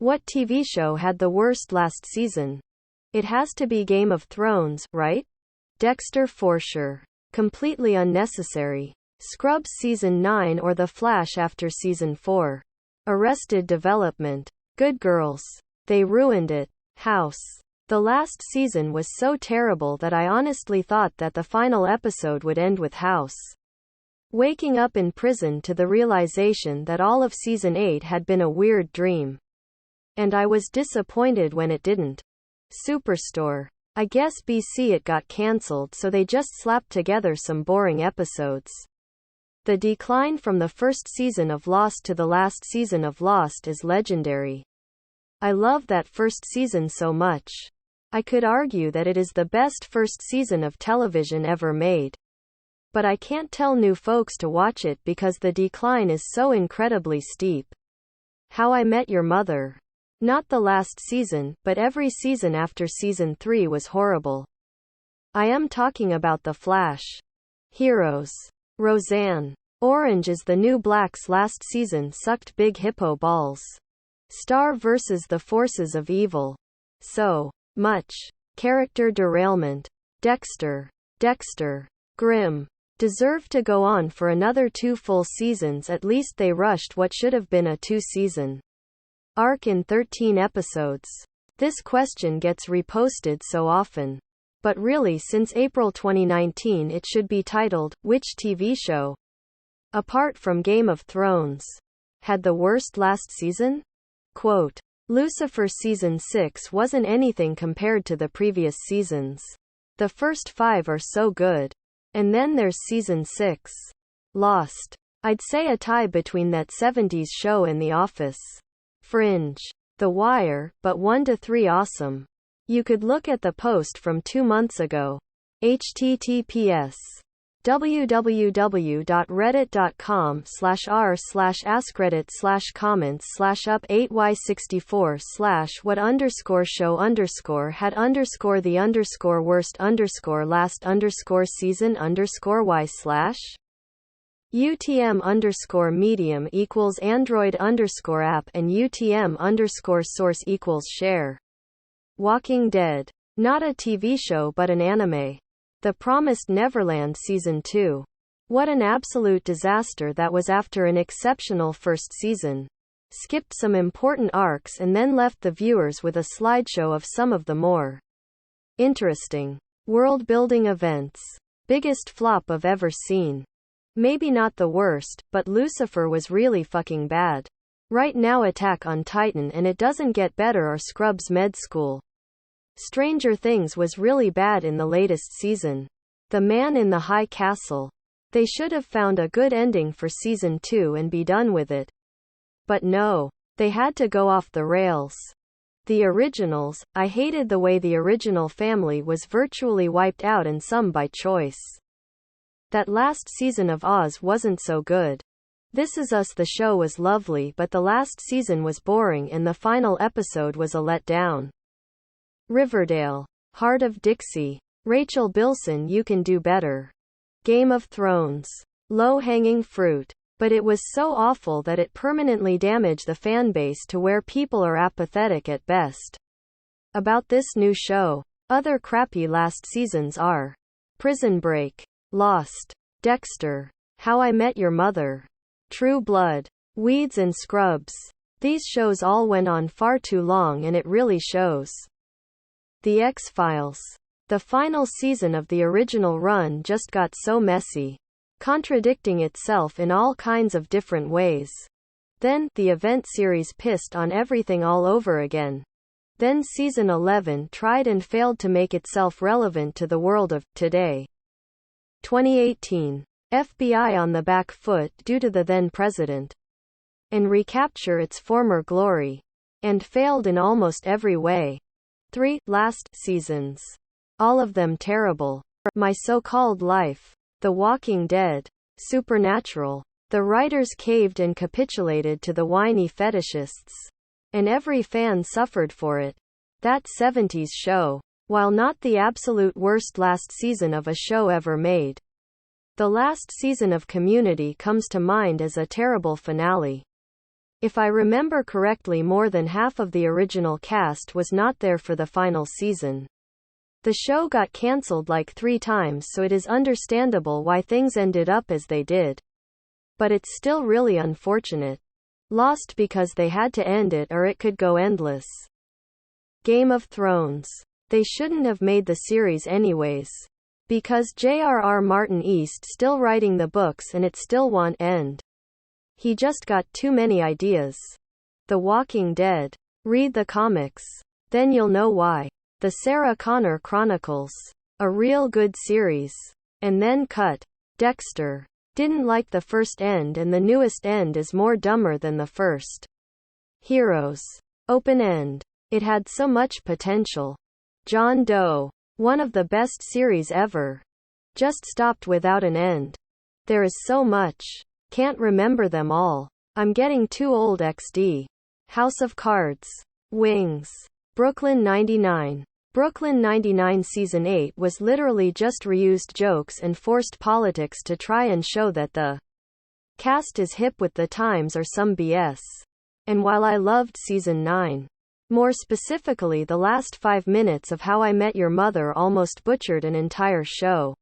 What TV show had the worst last season? It has to be Game of Thrones, right? Dexter for sure. Completely unnecessary. Scrubs Season 9 or The Flash after Season 4. Arrested Development. Good Girls. They ruined it. House. The last season was so terrible that I honestly thought that the final episode would end with House waking up in prison to the realization that all of Season 8 had been a weird dream. And I was disappointed when it didn't. Superstore. I guess BC it got cancelled, so they just slapped together some boring episodes. The decline from the first season of Lost to the last season of Lost is legendary. I love that first season so much. I could argue that it is the best first season of television ever made. But I can't tell new folks to watch it because the decline is so incredibly steep. How I Met Your Mother. Not the last season, but every season after Season 3 was horrible. I am talking about The Flash. Heroes. Roseanne. Orange is the New Black's last season sucked big hippo balls. Star vs. the Forces of Evil. So much. Character derailment. Dexter. Grimm. Deserved to go on for another 2 full seasons. At least they rushed what should have been a 2-season arc in 13 episodes. This question gets reposted so often. But really, since April 2019 it should be titled, Which TV show, apart from Game of Thrones, had the worst last season? Quote, Lucifer Season 6 wasn't anything compared to the previous seasons. The first 5 are so good. And then there's Season 6. Lost. I'd say a tie between that 70s show and The Office. Fringe. The Wire, but 1 to 3 awesome. You could look at the post from 2 months ago. https www.reddit.com/r/ask-what_show_what_had_what_last_season_y/ UTM_medium equals Android_app and UTM_source equals share. Walking Dead. Not a TV show but an anime. The Promised Neverland Season 2. What an absolute disaster that was after an exceptional first season. Skipped some important arcs and then left the viewers with a slideshow of some of the more interesting world-building events. Biggest flop I've ever seen. Maybe not the worst, but Lucifer was really fucking bad. Right now Attack on Titan and it doesn't get better, or Scrubs Med School. Stranger Things was really bad in the latest season. The Man in the High Castle. They should have found a good ending for Season 2 and be done with it. But no. They had to go off the rails. The Originals. I hated the way the original family was virtually wiped out, and some by choice. That last season of Oz wasn't so good. This Is Us, the show was lovely, but the last season was boring and the final episode was a letdown. Riverdale. Heart of Dixie. Rachel Bilson, you can do better. Game of Thrones. Low-hanging fruit. But it was so awful that it permanently damaged the fanbase to where people are apathetic at best about this new show. Other crappy last seasons are Prison Break. Lost. Dexter. How I Met Your Mother. True Blood. Weeds and Scrubs. These shows all went on far too long and it really shows. The X-Files. The final season of the original run just got so messy, contradicting itself in all kinds of different ways. Then, the event series pissed on everything all over again. Then Season 11 tried and failed to make itself relevant to the world of today. 2018. FBI on the back foot due to the then president. And recapture its former glory. And failed in almost every way. 3 last seasons. All of them terrible. My So-Called Life. The Walking Dead. Supernatural. The writers caved and capitulated to the whiny fetishists. And every fan suffered for it. That 70s show. While not the absolute worst last season of a show ever made, the last season of Community comes to mind as a terrible finale. If I remember correctly, more than half of the original cast was not there for the final season. The show got cancelled like 3 times, so it is understandable why things ended up as they did. But it's still really unfortunate. Lost because they had to end it, or it could go endless. Game of Thrones. They shouldn't have made the series anyways. Because J.R.R. Martin East still writing the books and it still won't end. He just got too many ideas. The Walking Dead. Read the comics. Then you'll know why. The Sarah Connor Chronicles. A real good series. And then cut. Dexter. Didn't like the first end, and the newest end is more dumber than the first. Heroes. Open end. It had so much potential. John Doe. One of the best series ever. Just stopped without an end. There is so much. Can't remember them all. I'm getting too old XD. House of Cards. Wings. Brooklyn 99. Brooklyn 99 Season 8 was literally just reused jokes and forced politics to try and show that the cast is hip with the times or some BS. And while I loved Season 9, more specifically the last 5 minutes of How I Met Your Mother, almost butchered an entire show.